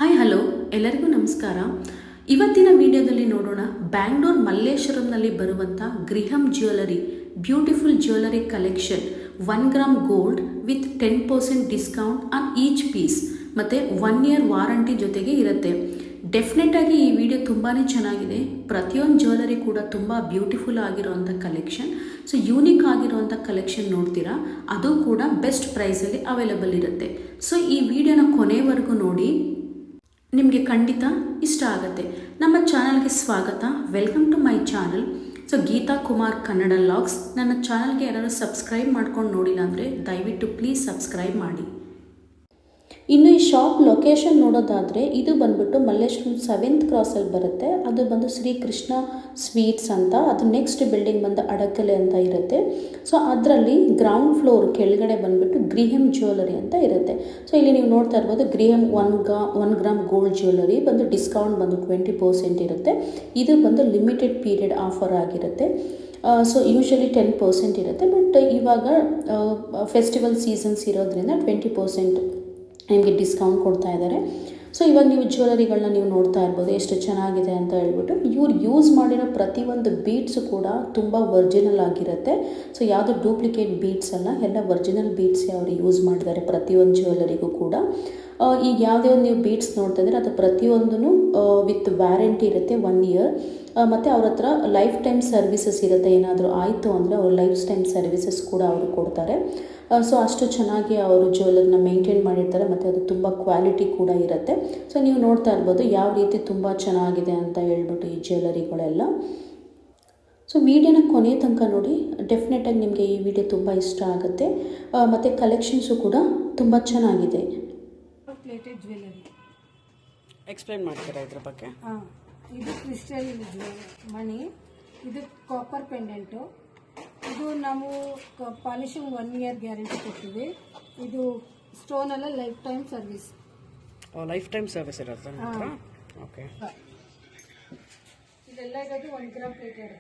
Hi hello ಎಲ್ಲರಿಗೂ ನಮಸ್ಕಾರ. ಇವತ್ತಿನ ವಿಡಿಯೋದಲ್ಲಿ ನೋಡೋಣ ಬ್ಯಾಂಗ್ಳೂರ್ ಮಲ್ಲೇಶ್ವರಂನಲ್ಲಿ ಬರುವಂಥ Griham jewellery beautiful jewellery collection 1 gram gold with 10% discount on each piece ಮತ್ತು 1 ಇಯರ್ ವಾರಂಟಿ ಜೊತೆಗೆ ಇರುತ್ತೆ. ಡೆಫಿನೆಟ್ ಆಗಿ ಈ ವಿಡಿಯೋ ತುಂಬಾ ಚೆನ್ನಾಗಿದೆ. ಪ್ರತಿಯೊಂದು ಜ್ಯುವೆಲರಿ ಕೂಡ ತುಂಬ ಬ್ಯೂಟಿಫುಲ್ ಆಗಿರುವಂಥ ಕಲೆಕ್ಷನ್. ಸೊ ಯೂನಿಕ್ ಆಗಿರುವಂಥ ಕಲೆಕ್ಷನ್ ನೋಡ್ತೀರಾ, ಅದು ಕೂಡ ಬೆಸ್ಟ್ ಪ್ರೈಸಲ್ಲಿ ಅವೈಲಬಲ್ ಇರುತ್ತೆ. ಸೊ ಈ ವಿಡಿಯೋನ ಕೊನೆವರೆಗೂ ನೋಡಿ, ನಿಮಗೆ ಖಂಡಿತ ಇಷ್ಟ ಆಗುತ್ತೆ. ನಮ್ಮ ಚಾನಲ್ಗೆ ಸ್ವಾಗತ. Welcome to my channel. So Geetha Kumar Kannada logs. ನನ್ನ ಚಾನಲ್ಗೆ ಯಾರಾದರೂ ಸಬ್ಸ್ಕ್ರೈಬ್ ಮಾಡ್ಕೊಂಡು ನೋಡಿಲ್ಲ ಅಂದರೆ ದಯವಿಟ್ಟು ಪ್ಲೀಸ್ ಸಬ್ಸ್ಕ್ರೈಬ್ ಮಾಡಿ. ಇನ್ನು ಈ ಶಾಪ್ ಲೊಕೇಶನ್ ನೋಡೋದಾದರೆ ಇದು ಬಂದ್ಬಿಟ್ಟು ಮಲ್ಲೇಶ್ವರಂ 7th ಕ್ರಾಸಲ್ಲಿ ಬರುತ್ತೆ. ಅದು ಬಂದು ಶ್ರೀ ಕೃಷ್ಣ ಸ್ವೀಟ್ಸ್ ಅಂತ. ಅದು ನೆಕ್ಸ್ಟ್ ಬಿಲ್ಡಿಂಗ್ ಬಂದು ಅಡಕಲೆ ಅಂತ ಇರುತ್ತೆ. ಸೊ ಅದರಲ್ಲಿ ಗ್ರೌಂಡ್ ಫ್ಲೋರ್ ಕೆಳಗಡೆ ಬಂದುಬಿಟ್ಟು ಗ್ರಿಹಮ್ ಜ್ಯುವೆಲರಿ ಅಂತ ಇರುತ್ತೆ. ಸೊ ಇಲ್ಲಿ ನೀವು ನೋಡ್ತಾ ಇರ್ಬೋದು, ಗ್ರಿಹಮ್ 1 ಗ್ರಾಮ್ ಗೋಲ್ಡ್ ಜ್ಯುವೆಲರಿ ಬಂದು ಡಿಸ್ಕೌಂಟ್ ಬಂದು 20% ಇರುತ್ತೆ. ಇದು ಬಂದು ಲಿಮಿಟೆಡ್ ಪೀರಿಯಡ್ ಆಫರ್ ಆಗಿರುತ್ತೆ. ಸೊ ಯೂಶಲಿ 10% ಇರುತ್ತೆ, ಬಟ್ ಇವಾಗ ಫೆಸ್ಟಿವಲ್ ಸೀಸನ್ಸ್ ಇರೋದ್ರಿಂದ 20% ನಿಮಗೆ ಡಿಸ್ಕೌಂಟ್ ಕೊಡ್ತಾ ಇದ್ದಾರೆ. ಸೊ ಇವಾಗ ನೀವು ಜ್ಯುವೆಲರಿಗಳನ್ನ ನೀವು ನೋಡ್ತಾ ಇರ್ಬೋದು ಎಷ್ಟು ಚೆನ್ನಾಗಿದೆ ಅಂತ ಹೇಳ್ಬಿಟ್ಟು. ಇವ್ರು ಯೂಸ್ ಮಾಡಿರೋ ಪ್ರತಿಯೊಂದು ಬೀಡ್ಸು ಕೂಡ ತುಂಬ ಒರಿಜಿನಲ್ ಆಗಿರುತ್ತೆ. ಸೊ ಯಾವುದು ಡೂಪ್ಲಿಕೇಟ್ ಬೀಡ್ಸ್ ಅಲ್ಲ, ಎಲ್ಲ ಒರಿಜಿನಲ್ ಬೀಡ್ಸೇ ಅವರು ಯೂಸ್ ಮಾಡಿದ್ದಾರೆ ಪ್ರತಿಯೊಂದು ಜ್ಯುವೆಲರಿಗೂ ಕೂಡ. ಈಗ ಯಾವುದೇ ಒಂದು ನೀವು ಬೀಡ್ಸ್ ನೋಡ್ತಾ ಇದ್ರೆ ಅದು ಪ್ರತಿಯೊಂದೂ ವಿತ್ ವ್ಯಾರಂಟಿ ಇರುತ್ತೆ 1 ಇಯರ್. ಮತ್ತು ಅವ್ರ ಹತ್ರ ಲೈಫ್ ಟೈಮ್ ಸರ್ವಿಸಸ್ ಇರುತ್ತೆ. ಏನಾದರೂ ಆಯಿತು ಅಂದರೆ ಅವ್ರು ಲೈಫ್ ಟೈಮ್ ಸರ್ವಿಸಸ್ ಕೂಡ ಅವರು ಕೊಡ್ತಾರೆ. ಸೊ ಅಷ್ಟು ಚೆನ್ನಾಗಿ ಅವರು ಜ್ಯುವೆಲರ್ನ ಮೇಂಟೈನ್ ಮಾಡಿರ್ತಾರೆ ಮತ್ತು ಅದು ತುಂಬ ಕ್ವಾಲಿಟಿ ಕೂಡ ಇರುತ್ತೆ. ಸೊ ನೀವು ನೋಡ್ತಾ ಇರ್ಬೋದು ಯಾವ ರೀತಿ ತುಂಬ ಚೆನ್ನಾಗಿದೆ ಅಂತ ಹೇಳ್ಬಿಟ್ಟು ಈ ಜ್ಯುವೆಲರಿಗಳೆಲ್ಲ. ಸೊ ವಿಡಿಯೋನ ಕೊನೆ ತನಕ ನೋಡಿ, ಡೆಫಿನೆಟಾಗಿ ನಿಮಗೆ ಈ ವಿಡಿಯೋ ತುಂಬ ಇಷ್ಟ ಆಗುತ್ತೆ. ಮತ್ತು ಕಲೆಕ್ಷನ್ಸು ಕೂಡ ತುಂಬ ಚೆನ್ನಾಗಿದೆ. ಪ್ಲೇಟೆಡ್ ಜ್ಯುವೆಲರಿ ಎಕ್ಸ್ಪ್ಲೇನ್ ಮಾಡ್ತೀರಾ ಇದ್ರ ಬಗ್ಗೆ? ಇದು ಕ್ರಿಸ್ಟಲ್ ಮಣಿ, ಇದು ಕಾಪರ್ ಪೆಂಡೆಂಟು. ಇದು ನಾವು ಪಾಲಿಶಿಂಗ್ 1 ಇಯರ್ ಗ್ಯಾರಂಟಿ ಕೊಡ್ತೀವಿ. ಇದು ಸ್ಟೋನೆಲ್ಲ lifetime service. Lifetime service ಇರುತ್ತೆ ನಿಮ್ಮ ಹತ್ರ? ಓಕೆ. ಇದೆಲ್ಲ ಇರೋದು 1 ಗ್ರಾಮ್ ಪ್ಲೇಟೆಡ್,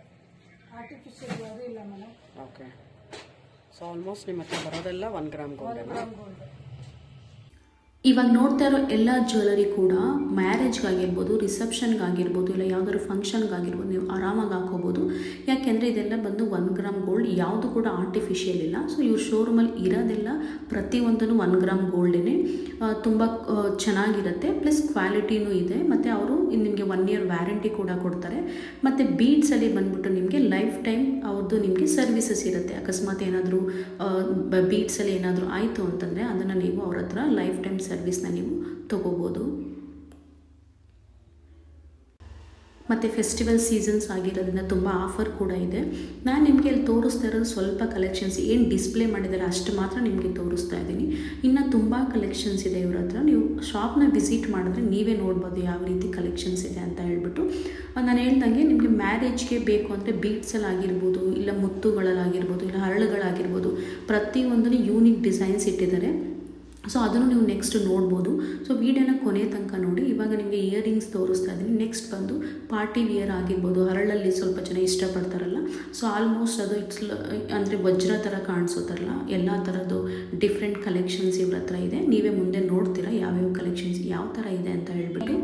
ಆರ್ಟಿಫಿಷಿಯಲ್ ಯಾವುದು ಇಲ್ಲ ಮೇಡಮ್. ಓಕೆ. ಸೊ ಆಲ್ಮೋಸ್ಟ್ ನಿಮ್ಮ ಹತ್ರ ಬರೋದೆಲ್ಲ 1 ಗ್ರಾಮ್ ಗೋಲ್ಡ್. 1 gram gold. ಇವಾಗ ನೋಡ್ತಾ ಇರೋ ಎಲ್ಲ ಜ್ಯುವೆಲರಿ ಕೂಡ ಮ್ಯಾರೇಜ್ಗಾಗಿರ್ಬೋದು, ರಿಸೆಪ್ಷನ್ಗಾಗಿರ್ಬೋದು, ಇಲ್ಲ ಯಾವುದಾದ್ರು ಫಂಕ್ಷನ್ಗಾಗಿರ್ಬೋದು ನೀವು ಆರಾಮಾಗಿ ಹಾಕೋಬೋದು. ಯಾಕೆಂದರೆ ಇದೆಲ್ಲ ಬಂದು 1 ಗ್ರಾಮ್ ಗೋಲ್ಡ್, ಯಾವುದು ಕೂಡ ಆರ್ಟಿಫಿಷಿಯಲ್ ಇಲ್ಲ. ಸೊ ಇವ್ರ ಶೋರೂಮಲ್ಲಿ ಇರೋದೆಲ್ಲ ಪ್ರತಿಯೊಂದೂ 1 ಗ್ರಾಮ್ ಗೋಲ್ಡೇ. ತುಂಬ ಚೆನ್ನಾಗಿರುತ್ತೆ, ಪ್ಲಸ್ ಕ್ವಾಲಿಟಿನೂ ಇದೆ. ಮತ್ತು ಅವರು ನಿಮಗೆ 1 ಇಯರ್ ವ್ಯಾರಂಟಿ ಕೂಡ ಕೊಡ್ತಾರೆ. ಮತ್ತು ಬೀಡ್ಸಲ್ಲಿ ಬಂದ್ಬಿಟ್ಟು ನಿಮಗೆ ಲೈಫ್ ಟೈಮ್ ಅವ್ರದ್ದು ನಿಮಗೆ ಸರ್ವಿಸಸ್ ಇರುತ್ತೆ. ಅಕಸ್ಮಾತ್ ಏನಾದರೂ ಬೀಡ್ಸಲ್ಲಿ ಏನಾದರೂ ಆಯಿತು ಅಂತಂದರೆ ಅದನ್ನು ನೀವು ಅವ್ರ ಹತ್ರ ಲೈಫ್ ಟೈಮ್ ಸರ್ವಿಸ್ನ ನೀವು ತಗೋಬೋದು. ಮತ್ತು ಫೆಸ್ಟಿವಲ್ ಸೀಸನ್ಸ್ ಆಗಿರೋದ್ರಿಂದ ತುಂಬ ಆಫರ್ ಕೂಡ ಇದೆ. ನಾನು ನಿಮಗೆ ಇಲ್ಲಿ ತೋರಿಸ್ತಾ ಇರೋದು ಸ್ವಲ್ಪ ಕಲೆಕ್ಷನ್ಸ್, ಏನು ಡಿಸ್ಪ್ಲೇ ಮಾಡಿದ್ದಾರೆ ಅಷ್ಟು ಮಾತ್ರ ನಿಮಗೆ ತೋರಿಸ್ತಾ ಇದ್ದೀನಿ. ಇನ್ನು ತುಂಬ ಕಲೆಕ್ಷನ್ಸ್ ಇದೆ ಇವ್ರ ಹತ್ರ. ನೀವು ಶಾಪ್ನ ವಿಸಿಟ್ ಮಾಡಿದ್ರೆ ನೀವೇ ನೋಡ್ಬೋದು ಯಾವ ರೀತಿ ಕಲೆಕ್ಷನ್ಸ್ ಇದೆ ಅಂತ ಹೇಳ್ಬಿಟ್ಟು. ನಾನು ಹೇಳ್ದಂಗೆ ನಿಮಗೆ ಮ್ಯಾರೇಜ್ಗೆ ಬೇಕು ಅಂದರೆ ಬೀಡ್ಸಲ್ಲಿ ಆಗಿರ್ಬೋದು, ಇಲ್ಲ ಮುತ್ತುಗಳಲ್ಲಾಗಿರ್ಬೋದು, ಇಲ್ಲ ಹರಳುಗಳಾಗಿರ್ಬೋದು, ಪ್ರತಿಯೊಂದನ್ನು ಯೂನಿಕ್ ಡಿಸೈನ್ಸ್ ಇಟ್ಟಿದ್ದಾರೆ. ಸೊ ಅದನ್ನು ನೀವು ನೆಕ್ಸ್ಟ್ ನೋಡ್ಬೋದು. ಸೊ ವಿಡಿಯೋನ ಕೊನೆ ತನಕ ನೋಡಿ. ಇವಾಗ ನಿಮಗೆ ಇಯರಿಂಗ್ಸ್ ತೋರಿಸ್ತಾ ಇದ್ದೀನಿ. ನೆಕ್ಸ್ಟ್ ಬಂದು ಪಾರ್ಟಿ ವಿಯರ್ ಆಗಿರ್ಬೋದು, ಹರಳಲ್ಲಿ ಸ್ವಲ್ಪ ಜನ ಇಷ್ಟಪಡ್ತಾರಲ್ಲ, ಸೊ ಆಲ್ಮೋಸ್ಟ್ ಅದು ಅಂದರೆ ವಜ್ರ ಥರ ಕಾಣಿಸೋತಾರಲ್ಲ, ಎಲ್ಲ ಥರದ್ದು ಡಿಫ್ರೆಂಟ್ ಕಲೆಕ್ಷನ್ಸ್ ಇವ್ರ ಹತ್ರ ಇದೆ. ನೀವೇ ಮುಂದೆ ನೋಡ್ತೀರಾ ಯಾವ್ಯಾವ ಕಲೆಕ್ಷನ್ಸ್ ಯಾವ ಥರ ಇದೆ ಅಂತ ಹೇಳ್ಬಿಟ್ಟು.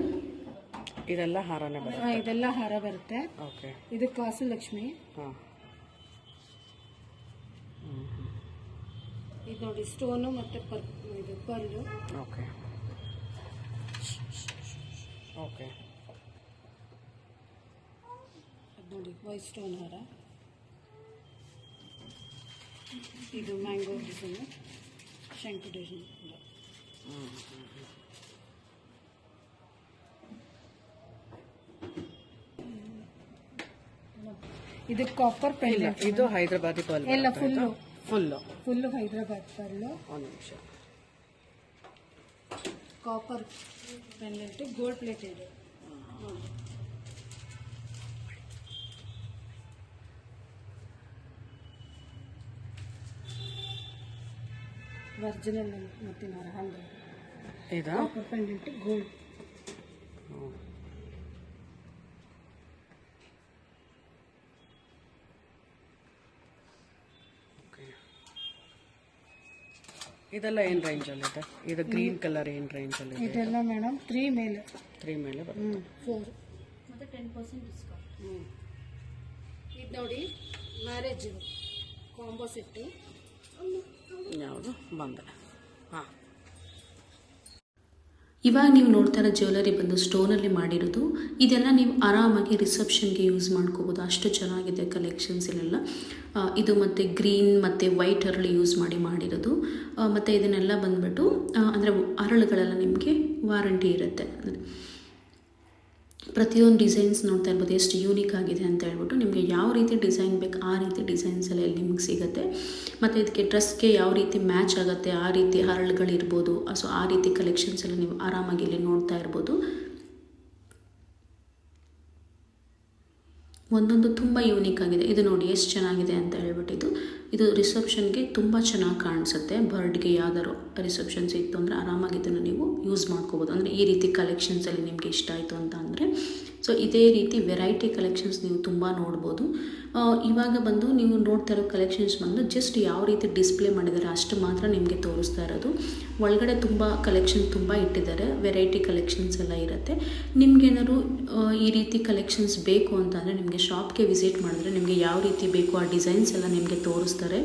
ಇದೆಲ್ಲ ಹಾರನೇ ಬರುತ್ತೆ? ಇದೆಲ್ಲ ಹಾರ ಬರುತ್ತೆ. ಓಕೆ. ಇದು ಕಾಸು ಲಕ್ಷ್ಮಿ. ಇದು ನೋಡಿ ಸ್ಟೋನು ಮತ್ತು ಇದು ಪರ್ಲು. ಓಕೆ. ಓಕೆ. ನೋಡಿ ವೈಟ್ ಸ್ಟೋನ್ ಹಾರ. ಇದು ಮ್ಯಾಂಗೋ ಡಿಸೈನು, ಶಂಕು ಡಿಸೈನ್. ಇದು ಕಾಪರ್ ಪೆಂಡೆಂಟ್. ಇದು ಹೈದರಾಬಾದಿ ಪರ್ಲ್ ಎಲ್ಲ ಫುಲ್ಲು ಹೈದರಾಬಾದ್ ಪರ್ಲು. ಒಂದು ನಿಮಿಷ. Copper pendant, gold plated. Original ಮುತ್ತಿನ ಹಾರ 100. Copper pendant gold. ಇದೆಲ್ಲ ಏನು ರೇಂಜಲ್ಲಿದೆ? ಇದು ಗ್ರೀನ್ ಕಲರ್ ಏನು ರೇಂಜಲ್ಲಿದೆ? ಇದೆಲ್ಲ ಮೇಡಮ್ 3 ಮೇಲೆ 3 ಮೇಲೆ ಬರುತ್ತೆ. 4 ಮತ್ತು 10% ಡಿಸ್ಕೌಂಟ್. ಇದು ನೋಡಿ ಮ್ಯಾರೇಜ್ ಕಾಂಬೋ ಸೆಟ್ಟು. ಯಾವುದು ಬಂದೆ? ಹಾಂ, ಇವಾಗ ನೀವು ನೋಡ್ತಾ ಇರೋ ಜ್ಯುವೆಲರಿ ಬಂದು ಸ್ಟೋನಲ್ಲಿ ಮಾಡಿರೋದು. ಇದೆಲ್ಲ ನೀವು ಆರಾಮಾಗಿ ರಿಸೆಪ್ಷನ್ಗೆ ಯೂಸ್ ಮಾಡ್ಕೋಬೋದು, ಅಷ್ಟು ಚೆನ್ನಾಗಿದೆ ಕಲೆಕ್ಷನ್ಸ್ ಇಲ್ಲೆಲ್ಲ. ಇದು ಮತ್ತು ಗ್ರೀನ್ ಮತ್ತು ವೈಟ್ ಅರಳು ಯೂಸ್ ಮಾಡಿರೋದು. ಮತ್ತು ಇದನ್ನೆಲ್ಲ ಬಂದುಬಿಟ್ಟು ಅಂದರೆ ಅರಳುಗಳೆಲ್ಲ ನಿಮಗೆ ವಾರಂಟಿ ಇರುತ್ತೆ. ಪ್ರತಿಯೊಂದು ಡಿಸೈನ್ಸ್ ನೋಡ್ತಾ ಇರ್ಬೋದು ಎಷ್ಟು ಯೂನಿಕ್ ಆಗಿದೆ ಅಂತ ಹೇಳ್ಬಿಟ್ಟು. ನಿಮಗೆ ಯಾವ ರೀತಿ ಡಿಸೈನ್ ಬೇಕು ಆ ರೀತಿ ಡಿಸೈನ್ಸ್ ಎಲ್ಲ ಇಲ್ಲಿ ನಿಮ್ಗೆ ಸಿಗುತ್ತೆ. ಮತ್ತು ಇದಕ್ಕೆ ಡ್ರೆಸ್ಗೆ ಯಾವ ರೀತಿ ಮ್ಯಾಚ್ ಆಗುತ್ತೆ ಆ ರೀತಿ ಹರಳುಗಳಿರ್ಬೋದು. ಸೊ ಆ ರೀತಿ ಕಲೆಕ್ಷನ್ಸ್ ಎಲ್ಲ ನೀವು ಆರಾಮಾಗಿ ಇಲ್ಲಿ ನೋಡ್ತಾ ಇರ್ಬೋದು. ಒಂದೊಂದು ತುಂಬ ಯೂನಿಕ್ ಆಗಿದೆ. ಇದು ನೋಡಿ ಎಷ್ಟು ಚೆನ್ನಾಗಿದೆ ಅಂತ ಹೇಳ್ಬಿಟ್ಟು. ಇದು ರಿಸೆಪ್ಷನ್ಗೆ ತುಂಬ ಚೆನ್ನಾಗಿ ಕಾಣಿಸುತ್ತೆ. ಬರ್ಡ್ಗೆ ಯಾವ್ದಾದ್ರು ರಿಸೆಪ್ಷನ್ಸ್ ಇತ್ತು ಅಂದರೆ ಆರಾಮಾಗಿ ಇದನ್ನು ನೀವು ಯೂಸ್ ಮಾಡ್ಕೋಬೋದು. ಅಂದರೆ ಈ ರೀತಿ ಕಲೆಕ್ಷನ್ಸಲ್ಲಿ ನಿಮಗೆ ಇಷ್ಟ ಆಯಿತು ಅಂತ ಅಂದರೆ. ಸೊ ಇದೇ ರೀತಿ ವೆರೈಟಿ ಕಲೆಕ್ಷನ್ಸ್ ನೀವು ತುಂಬ ನೋಡ್ಬೋದು. ಇವಾಗ ಬಂದು ನೀವು ನೋಡ್ತಾ ಇರೋ ಕಲೆಕ್ಷನ್ಸ್ ಬಂದು ಜಸ್ಟ್ ಯಾವ ರೀತಿ ಡಿಸ್ಪ್ಲೇ ಮಾಡಿದ್ದಾರೆ ಅಷ್ಟು ಮಾತ್ರ ನಿಮಗೆ ತೋರಿಸ್ತಾ ಇರೋದು. ಒಳಗಡೆ ತುಂಬ ಕಲೆಕ್ಷನ್ ತುಂಬ ಇಟ್ಟಿದ್ದಾರೆ, ವೆರೈಟಿ ಕಲೆಕ್ಷನ್ಸ್ ಎಲ್ಲ ಇರುತ್ತೆ. ನಿಮಗೇನಾದ್ರು ಈ ರೀತಿ ಕಲೆಕ್ಷನ್ಸ್ ಬೇಕು ಅಂತಂದರೆ ನಿಮಗೆ ಶಾಪ್ಗೆ ವಿಸಿಟ್ ಮಾಡಿದ್ರೆ ನಿಮಗೆ ಯಾವ ರೀತಿ ಬೇಕು ಆ ಡಿಸೈನ್ಸ್ ಎಲ್ಲ ನಿಮಗೆ ತೋರಿಸ್ತಾರೆ.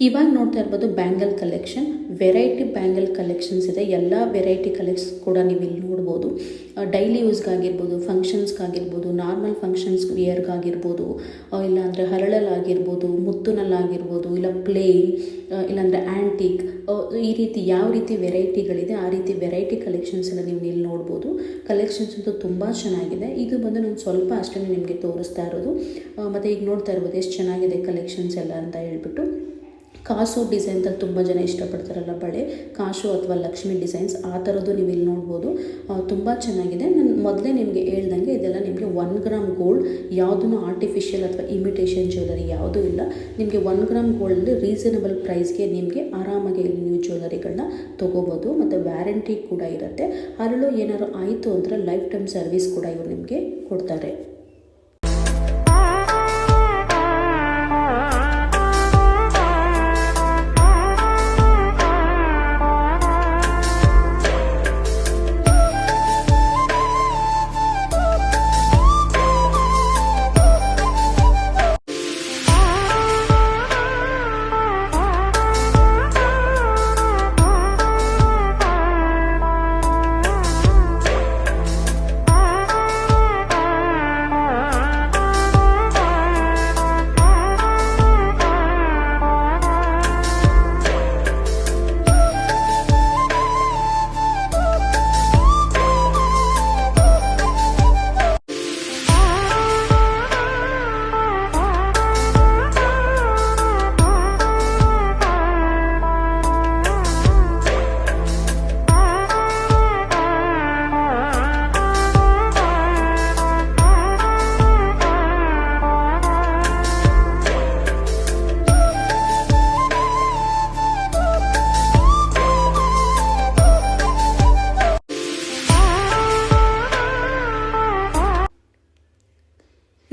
ಇವಾಗ ನೋಡ್ತಾ ಇರ್ಬೋದು bangle collection, variety bangle collections ಇದೆ. ಎಲ್ಲ ವೆರೈಟಿ ಕಲೆಕ್ಷನ್ಸ್ ಕೂಡ ನೀವು ಇಲ್ಲಿ ನೋಡ್ಬೋದು. ಡೈಲಿ ಯೂಸ್ಗಾಗಿರ್ಬೋದು, ಫಂಕ್ಷನ್ಸ್ಗಾಗಿರ್ಬೋದು, ನಾರ್ಮಲ್ ಫಂಕ್ಷನ್ಸ್ ವಿಯರ್ಗಾಗಿರ್ಬೋದು, ಇಲ್ಲಾಂದರೆ ಹರಳಲ್ಲಾಗಿರ್ಬೋದು, ಮುತ್ತುನಲ್ಲಾಗಿರ್ಬೋದು, ಇಲ್ಲ ಪ್ಲೇನ್, ಇಲ್ಲಾಂದರೆ ಆ್ಯಂಟಿಕ್, ಈ ರೀತಿ ಯಾವ ರೀತಿ ವೆರೈಟಿಗಳಿದೆ ಆ ರೀತಿ ವೆರೈಟಿ ಕಲೆಕ್ಷನ್ಸ್ ಎಲ್ಲ ನೀವು ಇಲ್ಲಿ ನೋಡ್ಬೋದು. ಕಲೆಕ್ಷನ್ಸ್ ಅಂತೂ ತುಂಬ ಚೆನ್ನಾಗಿದೆ. ಇದು ಬಂದು ನಾನು ಸ್ವಲ್ಪ ಅಷ್ಟೇ ನಿಮಗೆ ತೋರಿಸ್ತಾ ಇರೋದು. ಮತ್ತು ಈಗ ನೋಡ್ತಾ ಇರ್ಬೋದು ಎಷ್ಟು ಚೆನ್ನಾಗಿದೆ ಕಲೆಕ್ಷನ್ಸ್ ಎಲ್ಲ ಅಂತ ಹೇಳ್ಬಿಟ್ಟು. ಕಾಸು ಡಿಸೈನ್ದಲ್ಲಿ ತುಂಬ ಜನ ಇಷ್ಟಪಡ್ತಾರಲ್ಲ ಬಳೆ, ಕಾಸು ಅಥವಾ ಲಕ್ಷ್ಮಿ ಡಿಸೈನ್ಸ್, ಆ ಥರದ್ದು ನೀವು ಇಲ್ಲಿ ನೋಡ್ಬೋದು. ತುಂಬ ಚೆನ್ನಾಗಿದೆ. ನಾನು ಮೊದಲೇ ನಿಮಗೆ ಹೇಳ್ದಂಗೆ ಇದೆಲ್ಲ ನಿಮಗೆ 1 ಗ್ರಾಮ್ ಗೋಲ್ಡ್, ಯಾವುದೂ ಆರ್ಟಿಫಿಷಿಯಲ್ ಅಥವಾ ಇಮಿಟೇಷನ್ ಜ್ಯುವೆಲರಿ ಯಾವುದೂ ಇಲ್ಲ. ನಿಮಗೆ 1 ಗ್ರಾಮ್ ಗೋಲ್ಡಲ್ಲಿ ರೀಸನಬಲ್ ಪ್ರೈಸ್ಗೆ ನಿಮಗೆ ಆರಾಮಾಗಿ ಇಲ್ಲಿ ನೀವು ಜ್ಯುವೆಲರಿಗಳನ್ನ ತೊಗೋಬೋದು. ಮತ್ತು ವ್ಯಾರಂಟಿ ಕೂಡ ಇರುತ್ತೆ. ಹರಳು ಏನಾದ್ರು ಆಯಿತು ಅಂದರೆ ಲೈಫ್ ಟೈಮ್ ಸರ್ವಿಸ್ ಕೂಡ ಇವರು ನಿಮಗೆ ಕೊಡ್ತಾರೆ.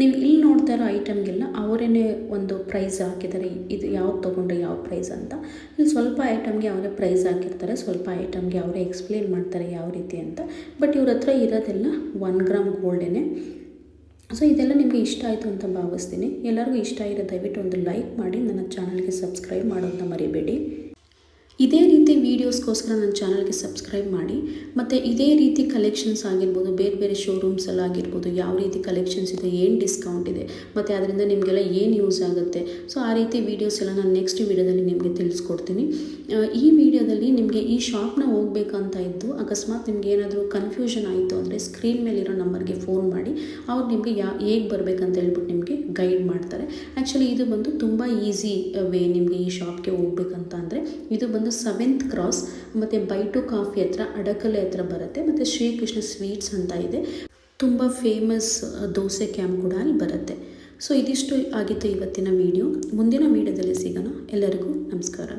ನೀವು ಇಲ್ಲಿ ನೋಡ್ತಾ ಇರೋ ಐಟಮ್ಗೆಲ್ಲ ಅವರೇ ಒಂದು ಪ್ರೈಸ್ ಹಾಕಿದ್ದಾರೆ. ಇದು ಯಾವ್ದು ತೊಗೊಂಡ್ರೆ ಯಾವ ಪ್ರೈಸ್ ಅಂತ. ಇಲ್ಲಿ ಸ್ವಲ್ಪ ಐಟಮ್ಗೆ ಅವರೇ ಪ್ರೈಸ್ ಹಾಕಿರ್ತಾರೆ, ಸ್ವಲ್ಪ ಐಟಮ್ಗೆ ಅವರೇ ಎಕ್ಸ್ಪ್ಲೇನ್ ಮಾಡ್ತಾರೆ ಯಾವ ರೀತಿ ಅಂತ. ಬಟ್ ಇವ್ರ ಹತ್ರ ಇರೋದೆಲ್ಲ 1 ಗ್ರಾಮ್ ಗೋಲ್ಡೇ. ಸೊ ಇದೆಲ್ಲ ನಿಮಗೆ ಇಷ್ಟ ಆಯಿತು ಅಂತ ಭಾವಿಸ್ತೀನಿ. ಎಲ್ಲರಿಗೂ ಇಷ್ಟ ಆಗಿರೋ ದಯವಿಟ್ಟು ಒಂದು ಲೈಕ್ ಮಾಡಿ, ನನ್ನ ಚಾನಲ್ಗೆ ಸಬ್ಸ್ಕ್ರೈಬ್ ಮಾಡೋದನ್ನ ಮರಿಬೇಡಿ. ಇದೇ ರೀತಿ ವೀಡಿಯೋಸ್ಗೋಸ್ಕರ ನನ್ನ ಚಾನಲ್ಗೆ ಸಬ್ಸ್ಕ್ರೈಬ್ ಮಾಡಿ. ಮತ್ತು ಇದೇ ರೀತಿ ಕಲೆಕ್ಷನ್ಸ್ ಆಗಿರ್ಬೋದು, ಬೇರೆ ಬೇರೆ ಶೋರೂಮ್ಸಲ್ಲಾಗಿರ್ಬೋದು, ಯಾವ ರೀತಿ ಕಲೆಕ್ಷನ್ಸ್ ಇದೆ, ಏನು ಡಿಸ್ಕೌಂಟ್ ಇದೆ, ಮತ್ತು ಅದರಿಂದ ನಿಮಗೆಲ್ಲ ಏನು ಯೂಸ್ ಆಗುತ್ತೆ, ಸೊ ಆ ರೀತಿ ವೀಡಿಯೋಸ್ ಎಲ್ಲ ನಾನು ನೆಕ್ಸ್ಟ್ ವೀಡಿಯೋದಲ್ಲಿ ನಿಮಗೆ ತಿಳಿಸ್ಕೊಡ್ತೀನಿ. ಈ ವಿಡಿಯೋದಲ್ಲಿ ನಿಮಗೆ ಈ ಶಾಪ್ನ ಹೋಗ್ಬೇಕಂತ ಇದ್ದು ಅಕಸ್ಮಾತ್ ನಿಮ್ಗೆ ಏನಾದರೂ ಕನ್ಫ್ಯೂಷನ್ ಆಯಿತು ಅಂದರೆ ಸ್ಕ್ರೀನ್ ಮೇಲಿರೋ ನಂಬರ್ಗೆ ಫೋನ್ ಮಾಡಿ. ಅವ್ರು ನಿಮಗೆ ಹೇಗೆ ಬರಬೇಕಂತ ಹೇಳ್ಬಿಟ್ಟು ನಿಮಗೆ ಗೈಡ್ ಮಾಡ್ತಾರೆ. ಆ್ಯಕ್ಚುಲಿ ಇದು ಬಂದು ತುಂಬ ಈಸಿ ವೇ ನಿಮಗೆ ಈ ಶಾಪ್ಗೆ ಹೋಗ್ಬೇಕಂತ ಅಂದರೆ. ಇದು ಬಂದು 7th ಕ್ರಾಸ್ ಮತ್ತು ಬೈಟು ಕಾಫಿ ಹತ್ರ, ಅಡಕಲೆ ಹತ್ರ ಬರುತ್ತೆ. ಮತ್ತು ಶ್ರೀಕೃಷ್ಣ ಸ್ವೀಟ್ಸ್ ಅಂತ ಇದೆ, ತುಂಬ ಫೇಮಸ್ ದೋಸೆ ಕ್ಯಾಂಪ್ ಕೂಡ ಅಲ್ಲಿ ಬರುತ್ತೆ. ಸೊ ಇದಿಷ್ಟು ಆಗಿತ್ತು ಇವತ್ತಿನ ವಿಡಿಯೋ. ಮುಂದಿನ ವಿಡಿಯೋದಲ್ಲಿ ಸಿಗೋಣ. ಎಲ್ಲರಿಗೂ ನಮಸ್ಕಾರ.